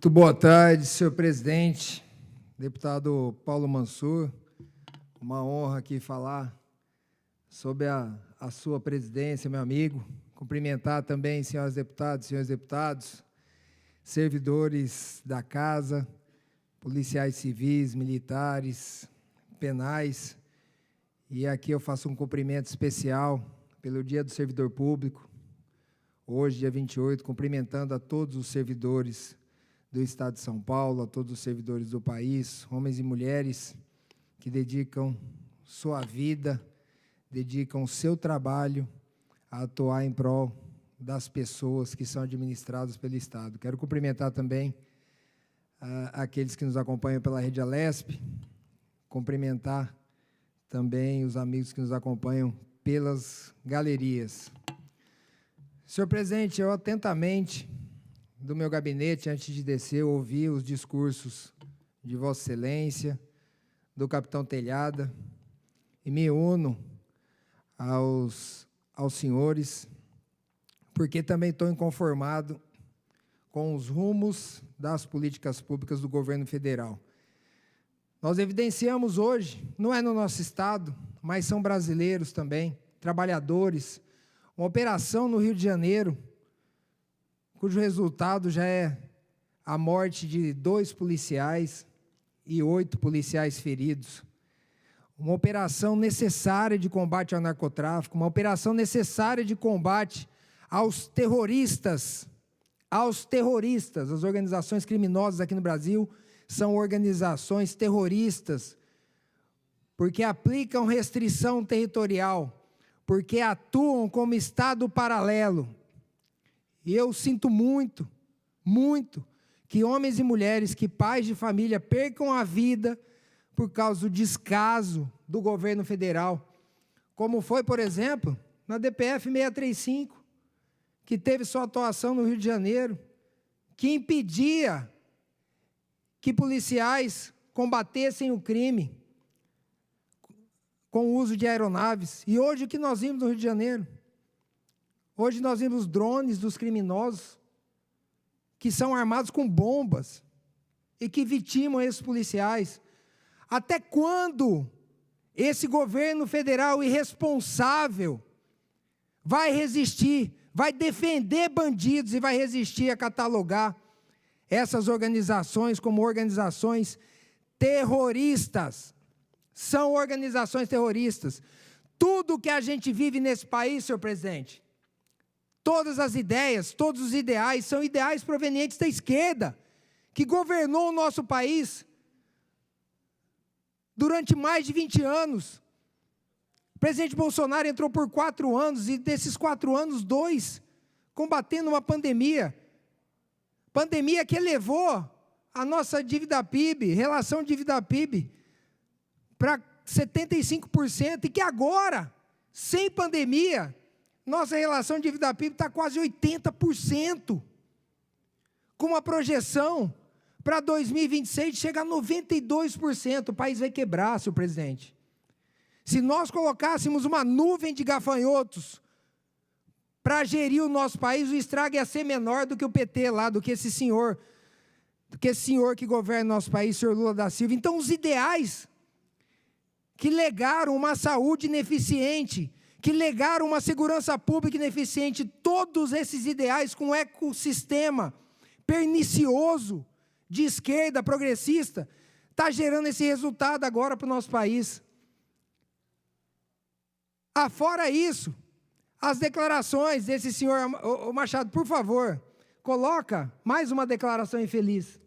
Muito boa tarde, senhor presidente, deputado Paulo Mansur. Uma honra aqui falar sobre a sua presidência, meu amigo. Cumprimentar também senhores deputados, servidores da casa, policiais civis, militares, penais. E aqui eu faço um cumprimento especial pelo Dia do Servidor Público, hoje, dia 28, cumprimentando a todos os servidores do Estado de São Paulo, a todos os servidores do país, homens e mulheres que dedicam sua vida, dedicam seu trabalho a atuar em prol das pessoas que são administradas pelo Estado. Quero cumprimentar também aqueles que nos acompanham pela Rede Alesp, cumprimentar também os amigos que nos acompanham pelas galerias. Senhor presidente, eu atentamente, do meu gabinete, antes de descer, ouvi os discursos de Vossa Excelência, do capitão Telhada, e me uno aos senhores, porque também estou inconformado com os rumos das políticas públicas do governo federal. Nós evidenciamos hoje, não é no nosso estado, mas são brasileiros também, trabalhadores, uma operação no Rio de Janeiro, cujo resultado já é a morte de 2 policiais e 8 policiais feridos. Uma operação necessária de combate ao narcotráfico, uma operação necessária de combate aos terroristas. As organizações criminosas aqui no Brasil são organizações terroristas, porque aplicam restrição territorial, porque atuam como Estado paralelo. E eu sinto muito, que homens e mulheres, que pais de família percam a vida por causa do descaso do governo federal, como foi, por exemplo, na DPF 635, que teve sua atuação no Rio de Janeiro, que impedia que policiais combatessem o crime com o uso de aeronaves. E hoje o que nós vimos no Rio de Janeiro? Hoje nós vimos drones dos criminosos que são armados com bombas e que vitimam esses policiais. Até quando esse governo federal irresponsável vai resistir, vai defender bandidos e vai resistir a catalogar essas organizações como organizações terroristas? São organizações terroristas. Tudo que a gente vive nesse país, senhor presidente, todas as ideias, todos os ideais, são ideais provenientes da esquerda, que governou o nosso país durante mais de 20 anos. O presidente Bolsonaro entrou por 4 anos, e desses 4 anos, 2, combatendo uma pandemia. Pandemia que elevou a nossa dívida PIB, relação dívida-PIB, para 75%, e que agora, sem pandemia, nossa relação de dívida PIB está quase 80%, com uma projeção para 2026 chega a 92%. O país vai quebrar, senhor presidente. Se nós colocássemos uma nuvem de gafanhotos para gerir o nosso país, o estrago ia ser menor do que o PT lá, do que esse senhor que governa o nosso país, senhor Lula da Silva. Então, os ideais que legaram uma saúde ineficiente, que legaram uma segurança pública ineficiente, todos esses ideais com um ecossistema pernicioso de esquerda, progressista, está gerando esse resultado agora para o nosso país. Afora isso, as declarações desse senhor, Machado, por favor, coloca mais uma declaração infeliz.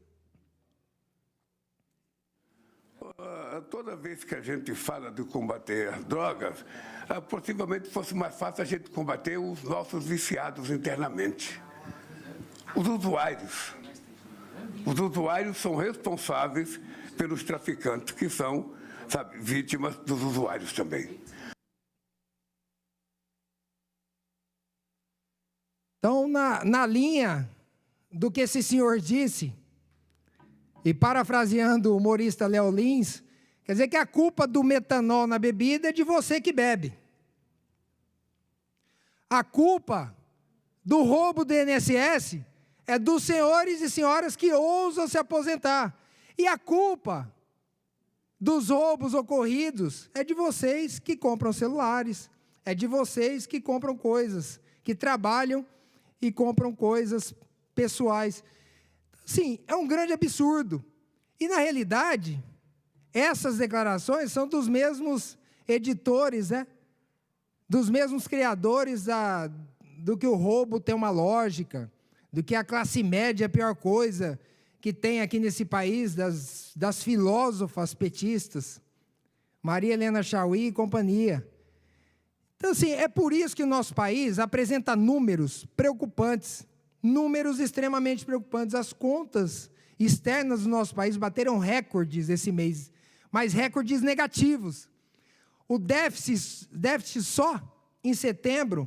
Toda vez que a gente fala de combater as drogas, possivelmente fosse mais fácil a gente combater os nossos viciados internamente. Os usuários são responsáveis pelos traficantes, que são, vítimas dos usuários também. Então, na linha do que esse senhor disse, e parafraseando o humorista Léo Lins, quer dizer que a culpa do metanol na bebida é de você que bebe. A culpa do roubo do INSS É dos senhores e senhoras que ousam se aposentar. E a culpa dos roubos ocorridos é de vocês que compram celulares, é de vocês que compram coisas, que trabalham e compram coisas pessoais. Sim, é um grande absurdo. E, na realidade, essas declarações são dos mesmos editores, né? Dos mesmos criadores do que o roubo tem uma lógica, do que a classe média é a pior coisa que tem aqui nesse país, das filósofas petistas, Maria Helena Chauí e companhia. Então, assim, é por isso que o nosso país apresenta números preocupantes, números extremamente preocupantes. As contas externas do nosso país bateram recordes esse mês, mas recordes negativos. O déficit só em setembro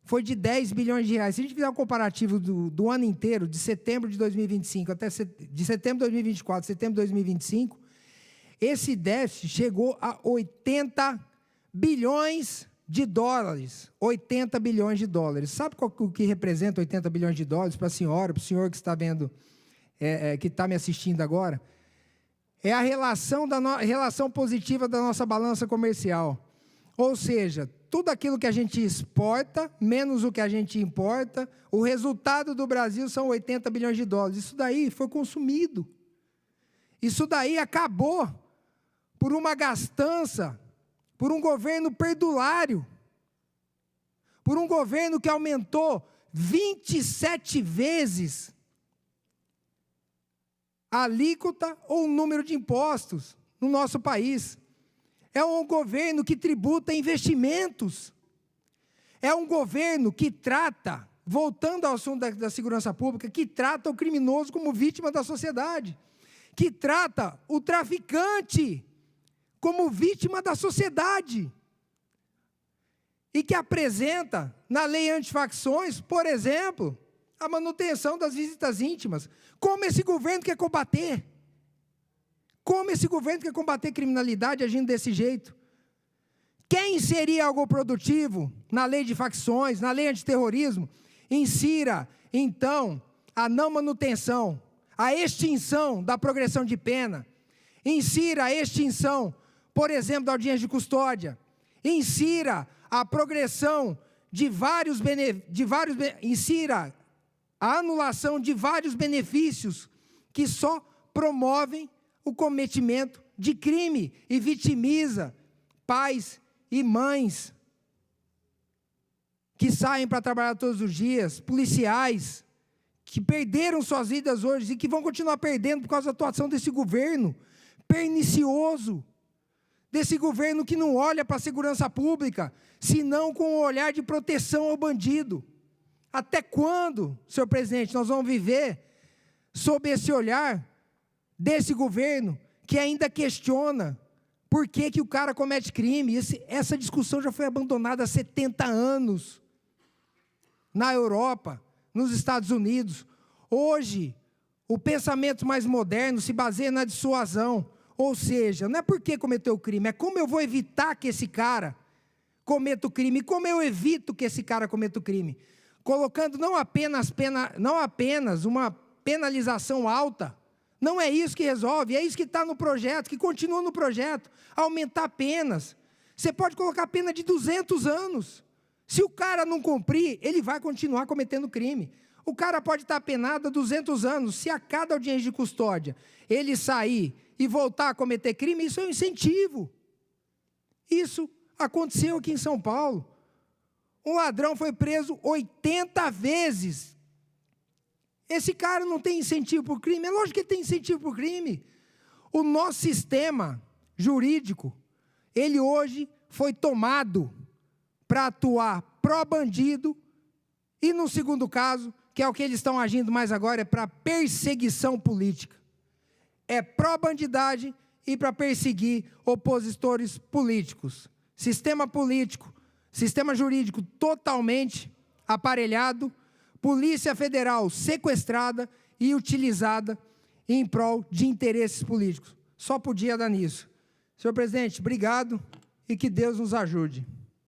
foi de 10 bilhões de reais. Se a gente fizer um comparativo do ano inteiro, de setembro de 2025 até de setembro de 2024, setembro de 2025, esse déficit chegou a 80 bilhões de dólares. 80 bilhões de dólares. Sabe o que representa 80 bilhões de dólares para a senhora, para o senhor que está vendo, que está me assistindo agora? É a relação positiva da nossa balança comercial. Ou seja, tudo aquilo que a gente exporta, menos o que a gente importa, o resultado do Brasil são 80 bilhões de dólares. Isso daí foi consumido. Isso daí acabou por uma gastança, por um governo perdulário, por um governo que aumentou 27 vezes a alíquota ou o número de impostos no nosso país. É um governo que tributa investimentos. É um governo que trata, voltando ao assunto da segurança pública, que trata o criminoso como vítima da sociedade, que trata o traficante como vítima da sociedade, e que apresenta na lei antifacções, por exemplo, a manutenção das visitas íntimas. Como esse governo quer combater? Como esse governo quer combater criminalidade agindo desse jeito? Quer inserir algo produtivo na lei de facções, na lei antiterrorismo? Insira, então, a não manutenção, a extinção da progressão de pena. Insira a extinção, por exemplo, da audiência de custódia. Insira a progressão insira a anulação de vários benefícios que só promovem o cometimento de crime e vitimiza pais e mães que saem para trabalhar todos os dias, policiais que perderam suas vidas hoje e que vão continuar perdendo por causa da atuação desse governo pernicioso, desse governo que não olha para a segurança pública, senão com um olhar de proteção ao bandido. Até quando, senhor presidente, nós vamos viver sob esse olhar desse governo que ainda questiona por que o cara comete crime? Essa discussão já foi abandonada há 70 anos na Europa, nos Estados Unidos. Hoje, o pensamento mais moderno se baseia na dissuasão, ou seja, não é porque cometeu o crime, é como eu vou evitar que esse cara cometa o crime, como eu evito que esse cara cometa o crime, colocando não apenas uma penalização alta. Não é isso que resolve, é isso que está no projeto, que continua no projeto, aumentar penas. Você pode colocar pena de 200 anos. Se o cara não cumprir, ele vai continuar cometendo crime. O cara pode estar penado há 200 anos, se a cada audiência de custódia ele sair e voltar a cometer crime, isso é um incentivo. Isso aconteceu aqui em São Paulo. Um ladrão foi preso 80 vezes. Esse cara não tem incentivo para o crime? É lógico que ele tem incentivo para o crime. O nosso sistema jurídico, ele hoje foi tomado para atuar pró-bandido e, no segundo caso, que é o que eles estão agindo mais agora, é para perseguição política. É pró-bandidagem e para perseguir opositores políticos. Sistema político, sistema jurídico totalmente aparelhado, Polícia Federal sequestrada e utilizada em prol de interesses políticos. Só podia dar nisso. Senhor presidente, obrigado e que Deus nos ajude.